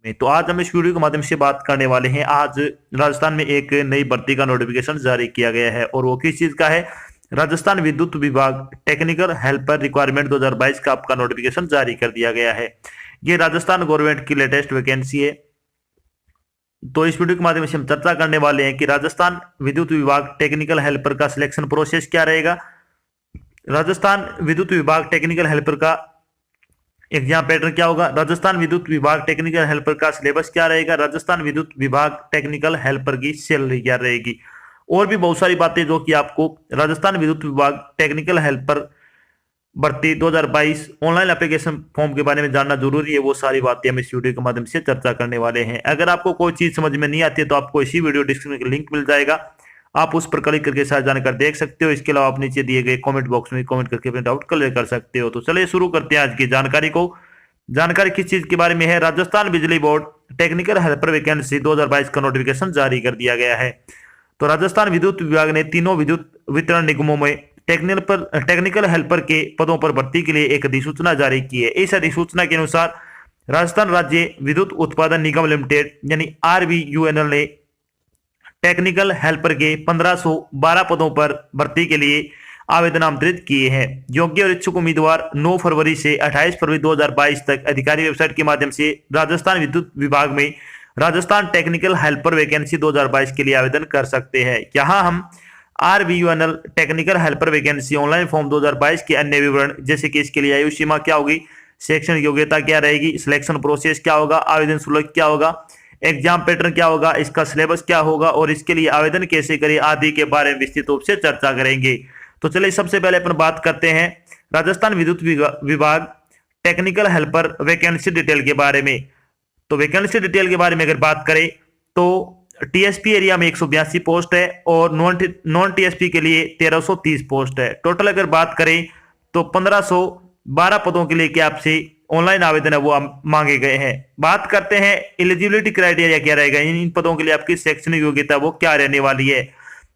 में। तो आज हम इस वीडियो के माध्यम से बात करने वाले हैं। आज राजस्थान में एक नई भर्ती का नोटिफिकेशन जारी किया गया है और वो किस चीज का है? राजस्थान विद्युत विभाग टेक्निकल हेल्पर रिक्वायरमेंट 2022 का आपका नोटिफिकेशन जारी कर दिया गया है। ये राजस्थान गवर्नमेंट की लेटेस्ट वैकेंसी है। तो इस वीडियो के माध्यम से हम चर्चा करने वाले हैं कि राजस्थान विद्युत विभाग टेक्निकल हेल्पर का सिलेक्शन प्रोसेस क्या रहेगा, राजस्थान विद्युत विभाग टेक्निकल हेल्पर का एग्जाम पैटर्न क्या होगा, राजस्थान विद्युत विभाग टेक्निकल हेल्पर का सिलेबस क्या रहेगा, राजस्थान विद्युत विभाग टेक्निकल हेल्पर की सैलरी क्या रहेगी, और भी बहुत सारी बातें जो कि आपको राजस्थान विद्युत विभाग टेक्निकल हेल्पर भर्ती 2022 ऑनलाइन एप्लीकेशन फॉर्म के बारे में जानना जरूरी है। वो सारी बातें हम इस वीडियो के माध्यम से चर्चा करने वाले हैं। अगर आपको कोई चीज समझ में नहीं आती है तो आपको इसी वीडियो डिस्क्रिप्शन में लिंक मिल जाएगा, आप उस पर क्लिक करके सारी जानकारी देख सकते हो। इसके अलावा आप नीचे दिए गए कमेंट बॉक्स में कमेंट करके अपने डाउट क्लियर कर सकते हो। तो चलिए शुरू करते हैं आज की जानकारी को। जानकारी किस चीज के बारे में है? राजस्थान बिजली बोर्ड टेक्निकल हेल्पर वैकेंसी 2022 का नोटिफिकेशन जारी कर दिया गया है। तो राजस्थान विद्युत विभाग ने तीनों विद्युत वितरण निगमों में टेक्निकल हेल्पर के पदों पर भर्ती के लिए एक अधिसूचना जारी की है। इस अधिसूचना के अनुसार राजस्थान राज्य विद्युत उत्पादन निगम लिमिटेड यानी RVUNL ने टेक्निकल हेल्पर के 1512 पदों पर भर्ती के लिए आवेदन आमंत्रित किए हैं। योग्य और इच्छुक उम्मीदवार 9 फरवरी से 28 फरवरी 2022 तक अधिकारी वेबसाइट के माध्यम से राजस्थान विद्युत विभाग में राजस्थान टेक्निकल हेल्पर वैकेंसी 2022 के लिए आवेदन कर सकते हैं। यहाँ हम RVUNL technical helper vacancy online form 2022 के अन्य विवरण जैसे कि इसके लिए आयु सीमा क्या होगी, शैक्षणिक योग्यता क्या रहेगी, सिलेक्शन प्रोसेस क्या होगा, आवेदन शुल्क क्या होगा, एग्जाम पैटर्न क्या होगा, इसका सिलेबस क्या होगा और इसके लिए आवेदन कैसे करें आदि के बारे में विस्तृत रूप से चर्चा करेंगे। तो चलिए सबसे पहले अपन बात करते हैं राजस्थान विद्युत विभाग टेक्निकल हेल्पर वैकेंसी डिटेल के बारे में। तो वैकेंसी डिटेल के बारे में अगर बात करें तो TSP एरिया में 182 पोस्ट है और नॉन TSP के लिए 1330 पोस्ट है। टोटल अगर बात करें तो 1512 पदों के लिए क्या आपसे ऑनलाइन आवेदन है वो मांगे गए हैं। बात करते हैं एलिजिबिलिटी क्राइटेरिया क्या रहेगा, इन पदों के लिए आपकी शैक्षणिक योग्यता वो क्या रहने वाली है।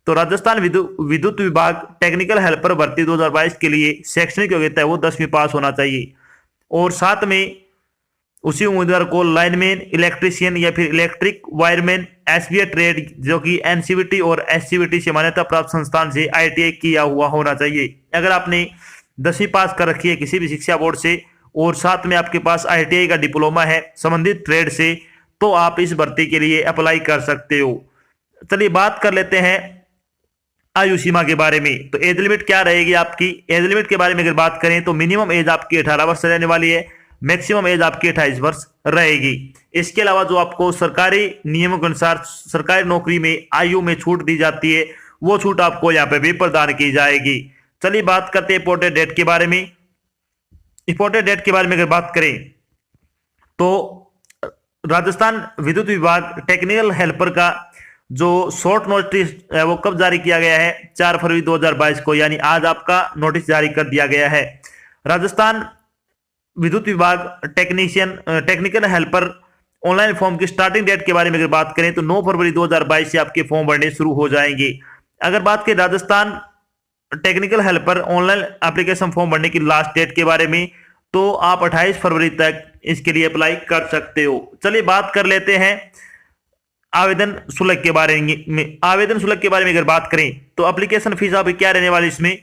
तो राजस्थान विद्युत विभाग टेक्निकल हेल्पर भर्ती 2022 के लिए शैक्षणिक योग्यता है वो 10वीं पास होना चाहिए और साथ में उसी उम्मीदवार को लाइनमैन, इलेक्ट्रीशियन या फिर इलेक्ट्रिक वायरमैन SBA ट्रेड जो कि NCVT और SCVT से मान्यता प्राप्त संस्थान से ITI किया हुआ होना चाहिए। अगर आपने 10वीं पास कर रखी है किसी भी शिक्षा बोर्ड से और साथ में आपके पास ITI का डिप्लोमा है संबंधित ट्रेड से तो आप इस भर्ती के लिए अप्लाई कर सकते हो। चलिए बात कर लेते हैं आयु सीमा के बारे में। तो एज लिमिट क्या रहेगी आपकी? एज लिमिट के बारे में अगर बात करें तो मिनिमम एज आपकी 18 वर्ष रहने वाली है, मैक्सिमम एज आपकी 28 वर्ष रहेगी। इसके अलावा जो आपको सरकारी नियमों के अनुसार सरकारी नौकरी में आयु में छूट दी जाती है वो छूट आपको यहाँ पे भी प्रदान की जाएगी। चलिए बात करते हैं इंपोर्टेड डेट के बारे में। इंपोर्टेड डेट के बारे में अगर बात करें तो राजस्थान विद्युत विभाग टेक्निकल हेल्पर का जो शॉर्ट नोटिस है वो कब जारी किया गया है? 4 फरवरी 2022 को, यानी आज आपका नोटिस जारी कर दिया गया है। राजस्थान विद्युत विभाग टेक्निकल हेल्पर ऑनलाइन फॉर्म की स्टार्टिंग डेट के बारे में अगर बात करें तो 9 फरवरी 2022 से आपके फॉर्म भरने शुरू हो जाएंगे। अगर बात करें Rajasthan technical helper online application form भरने की लास्ट डेट के बारे में तो आप 28 फरवरी तक इसके लिए अप्लाई कर सकते हो। चलिए बात कर लेते हैं आवेदन शुल्क के बारे में। आवेदन शुल्क के बारे में अगर बात करें तो एप्लीकेशन फीस आपकी क्या रहने वाली, इसमें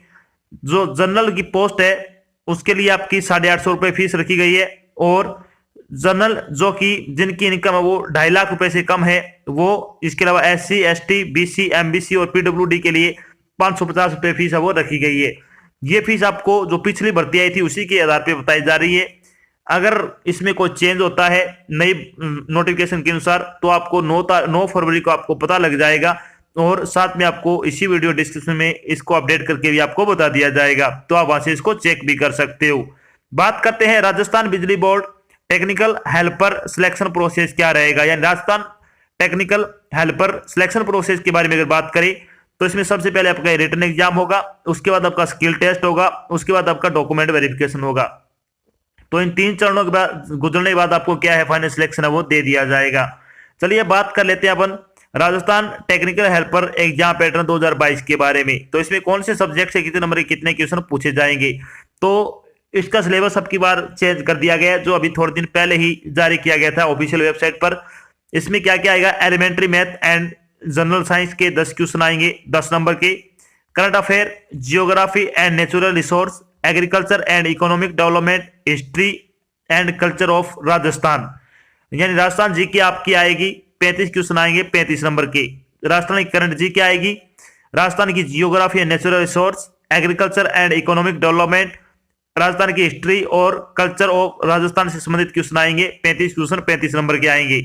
जो जनरल की पोस्ट है उसके लिए आपकी 850 रुपये फीस रखी गई है और जनरल जो कि जिनकी इनकम है वो 2.5 लाख रुपए से कम है वो, इसके अलावा SC ST BC MBC और PWD के लिए 550 रुपये फीस है वो रखी गई है। ये फीस आपको जो पिछली भर्ती आई थी उसी के आधार पर बताई जा रही है। अगर इसमें कोई चेंज होता है नई नोटिफिकेशन के अनुसार तो आपको 9 फरवरी को आपको पता लग जाएगा और साथ में आपको इसी वीडियो डिस्क्रिप्शन में इसको अपडेट करके भी आपको बता दिया जाएगा, तो आप वहां से इसको चेक भी कर सकते हो। बात करते हैं राजस्थान बिजली board technical helper selection process क्या रहेगा, यानी Rajasthan technical helper selection process के बारे में अगर बात करें तो इसमें सबसे पहले आपका रिटन एग्जाम होगा, उसके बाद आपका स्किल टेस्ट होगा, उसके बाद आपका डॉक्यूमेंट वेरिफिकेशन होगा। तो इन 3 चरणों के बाद गुजरने के बाद आपको क्या है फाइनल सिलेक्शन है वो दे दिया जाएगा। चलिए बात कर लेते हैं अपन Rajasthan technical helper exam pattern 2022 के बारे में। तो इसमें कौन से सब्जेक्ट से कितने नंबर के कितने क्वेश्चन पूछे जाएंगे? तो इसका सिलेबस अब की बार चेंज कर दिया गया है, जो अभी थोड़े दिन पहले ही जारी किया गया था ऑफिशियल वेबसाइट पर। इसमें क्या क्या आएगा, elementary math and general science के 10 क्वेश्चन आएंगे 10 नंबर के। Current affair, geography and natural resource, agriculture and economic development, history and culture of Rajasthan, यानी राजस्थान जी की आपकी आएगी 35 क्वेश्चन आएंगे 35 नंबर के। राजस्थान की करंट जी क्या आएगी, राजस्थान की geography and natural resource, agriculture and economic development, Rajasthan की हिस्ट्री और कल्चर ऑफ राजस्थान से संबंधित क्वेश्चन आएंगे 35 क्वेश्चन 35 नंबर के आएंगे।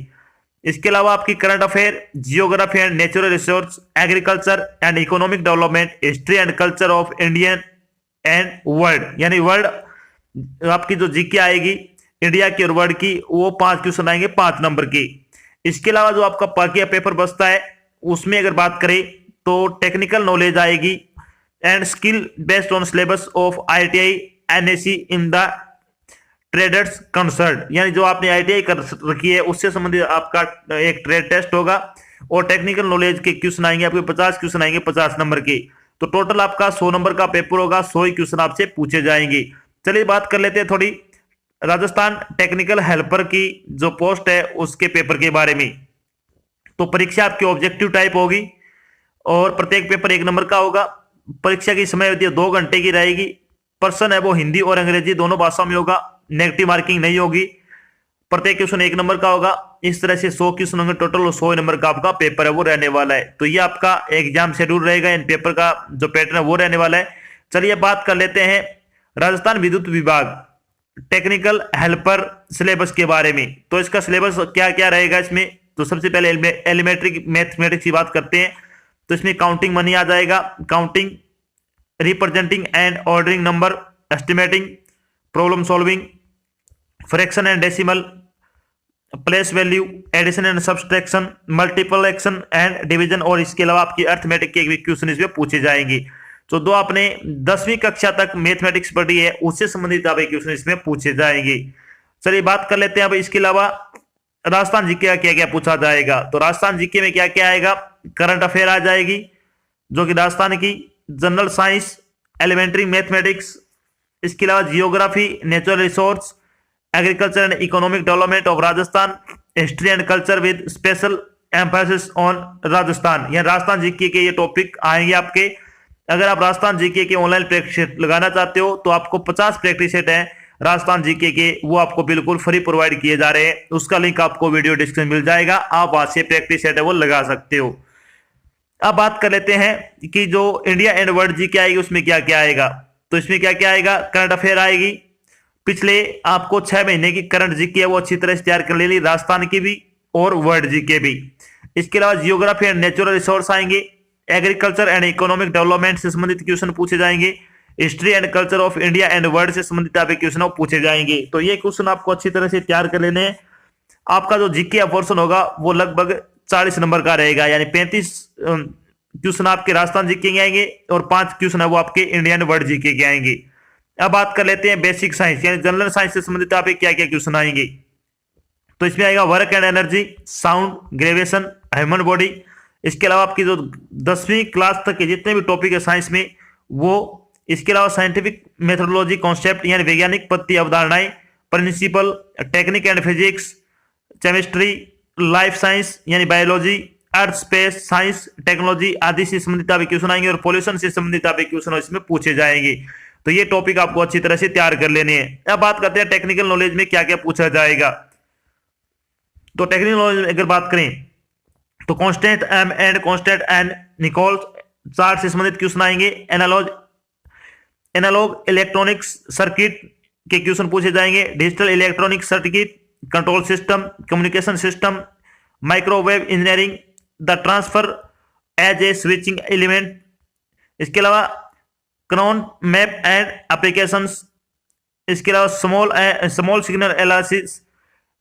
इसके अलावा आपकी current affair, geography and natural resource, agriculture and economic development, history and culture of Indian and world, यानी वर्ल्ड आपकी जो जीके आएगी इंडिया की और वर्ल्ड की, वो 5 क्वेश्चन आएंगे 5 नंबर के। इसके अलावा जो आपका बाकी पेपर बचता है उसमें अगर बात करें तो टेक्निकल नॉलेज आएगी and skill based on syllabus of ITI NAC in the traders concert, यानी जो आपने ITI कर रखी है उससे संबंधित आपका एक ट्रेड टेस्ट होगा और टेक्निकल नॉलेज के क्वेश्चन आएंगे आपके 50 क्वेश्चन आएंगे 50 नंबर के। तो टोटल आपका 100 नंबर का पेपर होगा, 100 ही क्वेश्चन आपसे पूछे जाएंगे। चलिए बात कर लेते हैं थोड़ी राजस्थान टेक्निकल हेल्पर की जो पोस्ट है उसके पेपर के बारे में। तो परीक्षा आपकी ऑब्जेक्टिव टाइप होगी और प्रत्येक पेपर 1 नंबर का होगा। परीक्षा की समय अवधि 2 घंटे की रहेगी। पर्सन है वो हिंदी और अंग्रेजी दोनों भाषा में होगा, नेगेटिव मार्किंग नहीं होगी। प्रत्येक क्वेश्चन 1 नंबर का होगा। इस तरह से 100 क्वेश्चन होंगे टोटल और 100 नंबर का आपका पेपर है वो रहने वाला है। तो ये आपका एग्जाम शेड्यूल रहेगा, इन पेपर का जो पैटर्न है वो रहने वाला है। चलिए बात कर लेते हैं राजस्थान विद्युत विभाग टेक्निकल हेल्पर सिलेबस के बारे में। तो इसका सिलेबस क्या क्या रहेगा इसमें, तो सबसे पहले एलिमेंट्री मैथमेटिक्स की बात करते हैं। तो इसमें काउंटिंग मनी आ जाएगा, counting, representing and ordering number, estimating, problem solving, fraction and decimal, place value, addition and subtraction, multiplication and division, और इसके अलावा आपकी अर्थमेटिक के क्वेश्चन इसमें पूछे जाएंगे। तो दो आपने 10वीं कक्षा तक मैथमेटिक्स पढ़ी है उससे संबंधित आप क्वेश्चन इसमें पूछे जाएंगे। चलिए बात कर लेते हैं अब इसके अलावा राजस्थान जीके का क्या क्या पूछा जाएगा। तो राजस्थान जीके में क्या क्या आएगा, करंट अफेयर आ जाएगी जो कि राजस्थान की, जनरल साइंस, एलिमेंट्री मैथमेटिक्स, इसके अलावा geography, natural resource, agriculture and economic development of Rajasthan, history and culture with special emphasis on Rajasthan. यह राजस्थान जीके के ये टॉपिक आएंगे आपके। अगर आप राजस्थान जीके के ऑनलाइन प्रैक्टिस सेट लगाना चाहते हो तो आपको 50 प्रैक्टिस सेट हैं राजस्थान जीके के, वो आपको बिल्कुल फ्री प्रोवाइड किए जा रहे हैं। उसका लिंक आपको वीडियो डिस्क्रिप्शन मिल जाएगा, आप वहां से प्रैक्टिस सेट है वो लगा सकते हो। अब बात कर लेते हैं कि जो इंडिया एंड वर्ल्ड जीके आएगी उसमें क्या क्या आएगा। तो इसमें क्या क्या आएगा, करंट अफेयर आएगी, पिछले आपको 6 महीने की करंट जीके है वो अच्छी तरह से तैयार कर लेनी, राजस्थान की भी और वर्ल्ड जीके भी। इसके अलावा जियोग्राफी एंड नेचुरल रिसोर्स आएंगे, एग्रीकल्चर एंड इकोनॉमिक डेवलपमेंट से संबंधित क्वेश्चन पूछे जाएंगे, history and culture of India and world से संबंधित आप क्वेश्चन पूछे जाएंगे। तो ये क्वेश्चन आपको अच्छी तरह से तैयार कर लेने हैं। आपका जो जीके पोर्शन होगा वो लगभग 40 नंबर का रहेगा, यानी 35 क्वेश्चन आपके राजस्थान जीके के आएंगे और 5 क्वेश्चन है वो आपके इंडियन वर्ल्ड जीके के आएंगे। अब बात कर लेते हैं बेसिक साइंस यानी जनरल साइंस से संबंधित आप क्या क्या क्वेश्चन आएंगे। तो इसमें आएगा work and energy, sound, gravitation, human body. इसके अलावा आपकी जो 10वीं क्लास तक के जितने भी टॉपिक है साइंस में वो, इसके अलावा साइंटिफिक मेथोडोलॉजी कॉन्सेप्ट यानी वैज्ञानिक पद्धति अवधारणाएं, principle, technique and physics, chemistry, life science यानी biology, earth space science, technology आदि से संबंधित आप क्वेश्चन आएंगे और पॉल्यूशन से संबंधित आप क्वेश्चन इसमें पूछे जाएंगे। तो ये टॉपिक आपको अच्छी तरह से तैयार कर लेने हैं। अब बात करते हैं टेक्निकल नॉलेज में क्या क्या पूछा जाएगा। तो टेक्निकल नॉलेज में अगर बात करें तो constant M and constant N Nichols chart से संबंधित क्वेश्चन आएंगे, एनालॉग इलेक्ट्रॉनिक्स सर्किट के क्वेश्चन पूछे जाएंगे, digital electronic circuit, control system, communication system, microwave engineering, the transfer as a switching element. इसके अलावा क्रोन मैप एंड एप्लीकेशंस, इसके अलावा small signal analysis,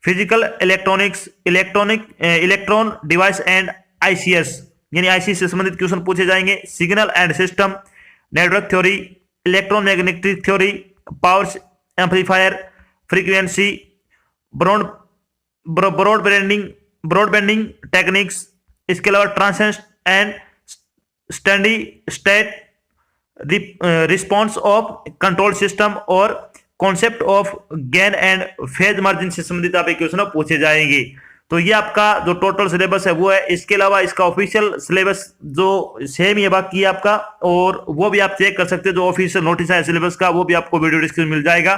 physical electronics, electron device and ICS यानी IC से संबंधित क्वेश्चन पूछे जाएंगे, signal and system, network theory, electromagnetic theory, power amplifier, frequency, broadbanding techniques. इसके अलावा transient and steady state response of control system और concept of gain and phase margin से संबंधित आप क्वेश्चन पूछे जाएंगे। तो ये आपका जो टोटल सिलेबस है वो है। इसके अलावा इसका ऑफिशियल सिलेबस जो सेम ही है बाकी आपका, और वो भी आप चेक कर सकते हैं। जो ऑफिशियल नोटिस है सिलेबस का वो भी आपको वीडियो डिस्क्रिप्शन मिल जाएगा,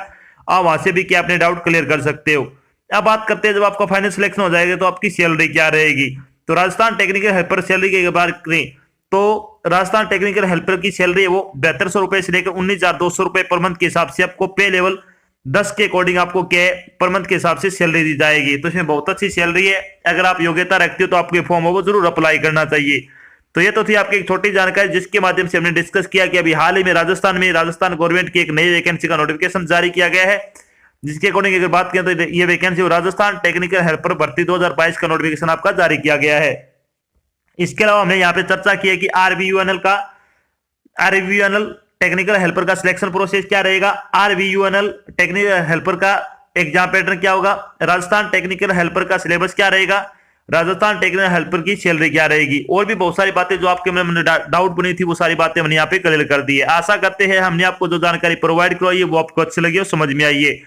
आप वहां से भी क्या अपने डाउट क्लियर कर सकते हो। अब बात करते हैं जब आपका फाइनल सिलेक्शन हो जाएगा तो आपकी सैलरी क्या रहेगी। तो राजस्थान टेक्निकल हेल्पर सैलरी की बात करें तो राजस्थान टेक्निकल हेल्पर की सैलरी है वो 7200 रुपए से लेकर 19,200 रुपए पर मंथ के हिसाब से आपको पे लेवल 10 के अकॉर्डिंग आपको क्या पर मंथ के हिसाब से सैलरी दी जाएगी। तो इसमें बहुत अच्छी सैलरी है। अगर आप योग्यता रखते हो तो आपके फॉर्म हो वो जरूर अप्लाई करना चाहिए। तो ये तो थी आपकी एक छोटी जानकारी जिसके माध्यम से हमने डिस्कस किया कि अभी हाल ही में राजस्थान गवर्नमेंट की एक नई वैकेंसी का नोटिफिकेशन जारी किया गया है, जिसके अकॉर्डिंग अगर बात करें तो ये वैकेंसी राजस्थान टेक्निकल हेल्पर भर्ती 2022 का नोटिफिकेशन आपका जारी किया गया है। इसके अलावा हमने यहाँ पे चर्चा की है कि आरवीयूएनएल टेक्निकल हेल्पर का सिलेक्शन प्रोसेस क्या रहेगा। आरवीयूएनएल टेक्निकल हेल्पर का एग्जाम पैटर्न क्या होगा, राजस्थान टेक्निकल हेल्पर का सिलेबस क्या रहेगा, राजस्थान टेक्निकल हेल्पर की सैलरी क्या रहेगी, और भी बहुत सारी बातें जो आपके मन में डाउट बनी थी वो सारी बातें हमने यहाँ पे क्लियर कर दी है। आशा करते हैं हमने आपको जो जानकारी प्रोवाइड करवाई है वो आपको अच्छी लगी और समझ में आई है।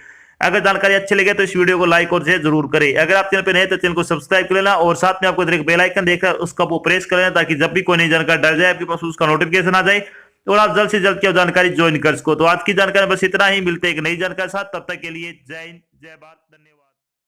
अगर जानकारी अच्छी लगे तो इस वीडियो को लाइक और शेयर जरूर करें। अगर आप चैनल पे नए तो चैनल को सब्सक्राइब कर लेना, और साथ में आपको एक बेल आइकन देख रहा है उसका वो प्रेस कर लेना, ताकि जब भी कोई नई जानकारी डल जाए आपके पास उसका नोटिफिकेशन आ जाए और आप जल्द से जल्द क्या जानकारी ज्वाइन कर सको। तो आज की जानकारी बस इतना ही, मिलते हैं एक नई जानकारी साथ, तब तक के लिए जय हिंद जय भारत, धन्यवाद।